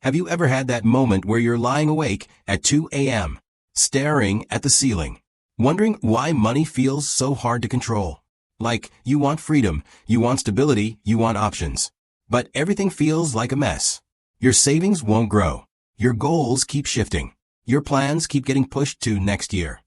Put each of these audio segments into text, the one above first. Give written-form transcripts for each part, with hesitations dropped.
Have you ever had that moment where you're lying awake at 2 a.m., staring at the ceiling, wondering why money feels so hard to control? Like, you want freedom, you want stability, you want options. But everything feels like a mess. Your savings won't grow. Your goals keep shifting. Your plans keep getting pushed to next year.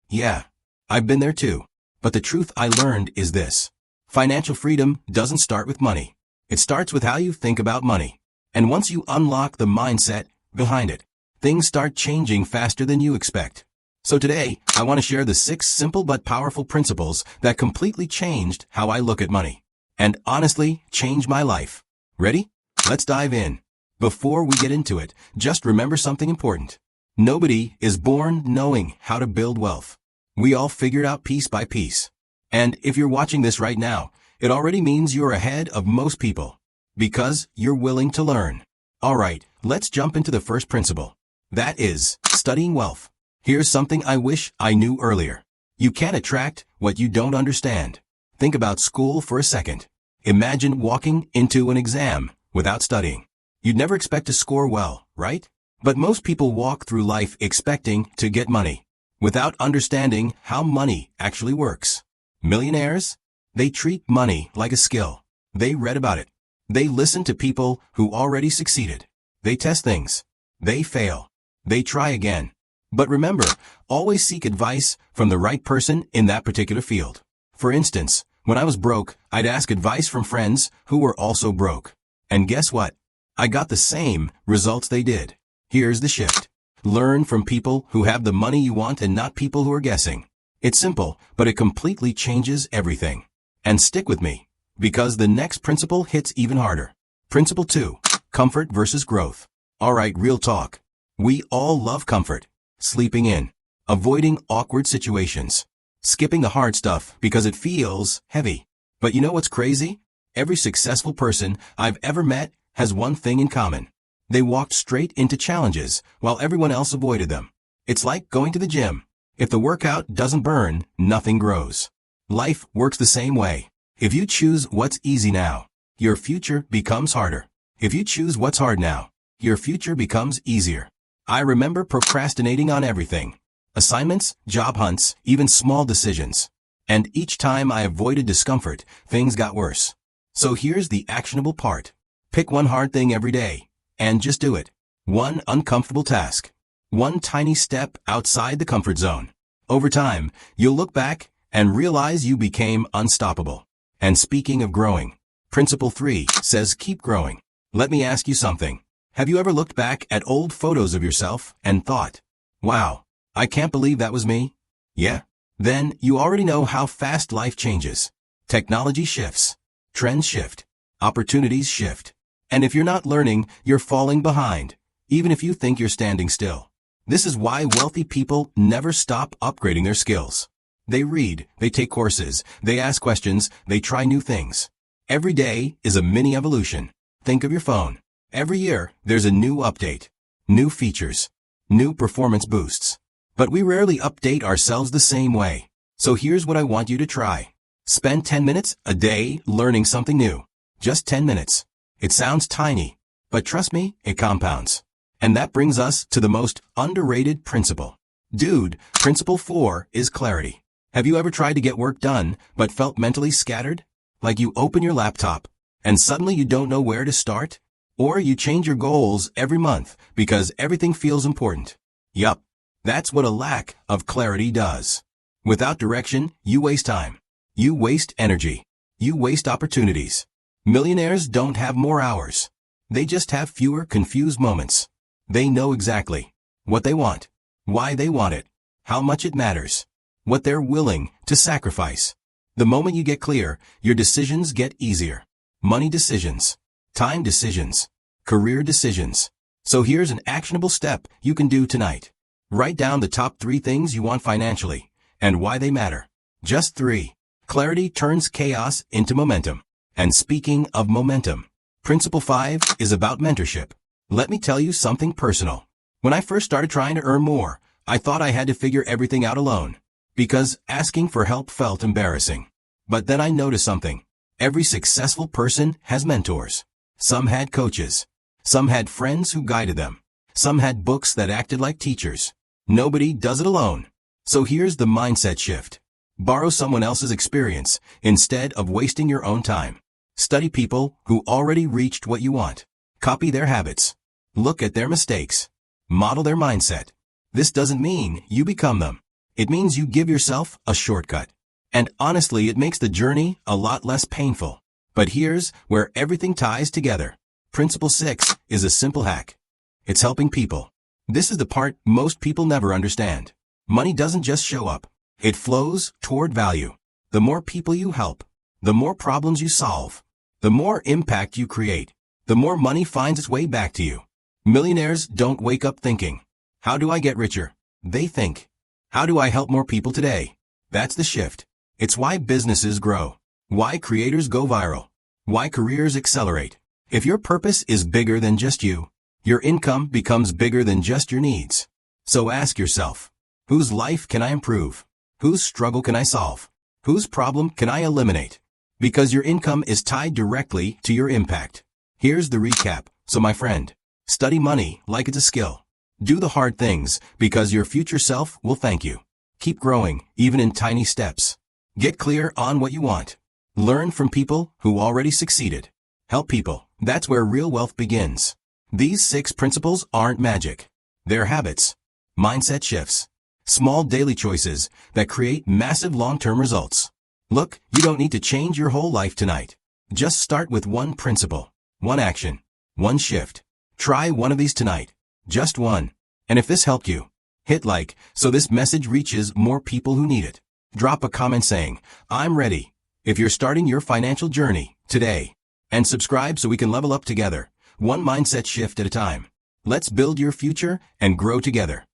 Yeah, I've been there too. But the truth I learned is this. Financial freedom doesn't start with money. It starts with how you think about money. And once you unlock the mindset behind it, things start changing faster than you expect. So today, I want to share the 6 simple but powerful principles that completely changed how I look at money. And honestly, changed my life. Ready? Let's dive in. Before we get into it, just remember something important. Nobody is born knowing how to build wealth. We all figure it out piece by piece. And if you're watching this right now, it already means you're ahead of most people. Because you're willing to learn. Alright, let's jump into the first principle. That is, studying wealth. Here's something I wish I knew earlier. You can't attract what you don't understand. Think about school for a second. Imagine walking into an exam without studying. You'd never expect to score well, right? But most people walk through life expecting to get money, without understanding how money actually works. Millionaires? They treat money like a skill. They read about it. They listen to people who already succeeded. They test things. They fail. They try again. But remember, always seek advice from the right person in that particular field. For instance, when I was broke, I'd ask advice from friends who were also broke. And guess what? I got the same results they did. Here's the shift. Learn from people who have the money you want and not people who are guessing. It's simple, but it completely changes everything. And stick with me, because the next principle hits even harder. Principle 2. Comfort versus growth. Alright, real talk. We all love comfort. Sleeping in. Avoiding awkward situations. Skipping the hard stuff because it feels heavy. But you know what's crazy? Every successful person I've ever met has one thing in common. They walked straight into challenges while everyone else avoided them. It's like going to the gym. If the workout doesn't burn, nothing grows. Life works the same way. If you choose what's easy now, your future becomes harder. If you choose what's hard now, your future becomes easier. I remember procrastinating on everything. Assignments, job hunts, even small decisions. And each time I avoided discomfort, things got worse. So here's the actionable part. Pick one hard thing every day, and just do it. One uncomfortable task. One tiny step outside the comfort zone. Over time, you'll look back and realize you became unstoppable. And speaking of growing, Principle 3 says keep growing. Let me ask you something. Have you ever looked back at old photos of yourself and thought, wow, I can't believe that was me? Yeah? Then you already know how fast life changes. Technology shifts. Trends shift. Opportunities shift. And if you're not learning, you're falling behind, even if you think you're standing still. This is why wealthy people never stop upgrading their skills. They read, they take courses, they ask questions, they try new things. Every day is a mini evolution. Think of your phone. Every year, there's a new update, new features, new performance boosts. But we rarely update ourselves the same way. So here's what I want you to try. Spend 10 minutes a day learning something new. Just 10 minutes. It sounds tiny, but trust me, it compounds. And that brings us to the most underrated principle. Dude, Principle 4 is clarity. Have you ever tried to get work done, but felt mentally scattered? Like you open your laptop, and suddenly you don't know where to start? Or you change your goals every month because everything feels important. Yup, that's what a lack of clarity does. Without direction, you waste time. You waste energy. You waste opportunities. Millionaires don't have more hours. They just have fewer confused moments. They know exactly what they want, why they want it, how much it matters, what they're willing to sacrifice. The moment you get clear, your decisions get easier. Money decisions, time decisions, career decisions. So here's an actionable step you can do tonight. Write down the top 3 things you want financially and why they matter. Just 3. Clarity turns chaos into momentum. And speaking of momentum, Principle 5 is about mentorship. Let me tell you something personal. When I first started trying to earn more, I thought I had to figure everything out alone, because asking for help felt embarrassing. But then I noticed something. Every successful person has mentors. Some had coaches. Some had friends who guided them. Some had books that acted like teachers. Nobody does it alone. So here's the mindset shift. Borrow someone else's experience instead of wasting your own time. Study people who already reached what you want. Copy their habits. Look at their mistakes. Model their mindset. This doesn't mean you become them. It means you give yourself a shortcut. And honestly, it makes the journey a lot less painful. But here's where everything ties together. Principle 6 is a simple hack. It's helping people. This is the part most people never understand. Money doesn't just show up. It flows toward value. The more people you help, the more problems you solve, the more impact you create, the more money finds its way back to you. Millionaires don't wake up thinking, how do I get richer? They think, how do I help more people today? That's the shift. It's why businesses grow, why creators go viral, why careers accelerate. If your purpose is bigger than just you, your income becomes bigger than just your needs. So ask yourself, whose life can I improve? Whose struggle can I solve? Whose problem can I eliminate? Because your income is tied directly to your impact. Here's the recap. So my friend, study money like it's a skill. Do the hard things because your future self will thank you. Keep growing, even in tiny steps. Get clear on what you want. Learn from people who already succeeded. Help people. That's where real wealth begins. These 6 principles aren't magic. They're habits. Mindset shifts. Small daily choices that create massive long-term results. Look, you don't need to change your whole life tonight. Just start with one principle, one action, one shift. Try one of these tonight. Just one. And if this helped you, hit like so this message reaches more people who need it. Drop a comment saying, I'm ready, if you're starting your financial journey today. And subscribe so we can level up together, one mindset shift at a time. Let's build your future and grow together.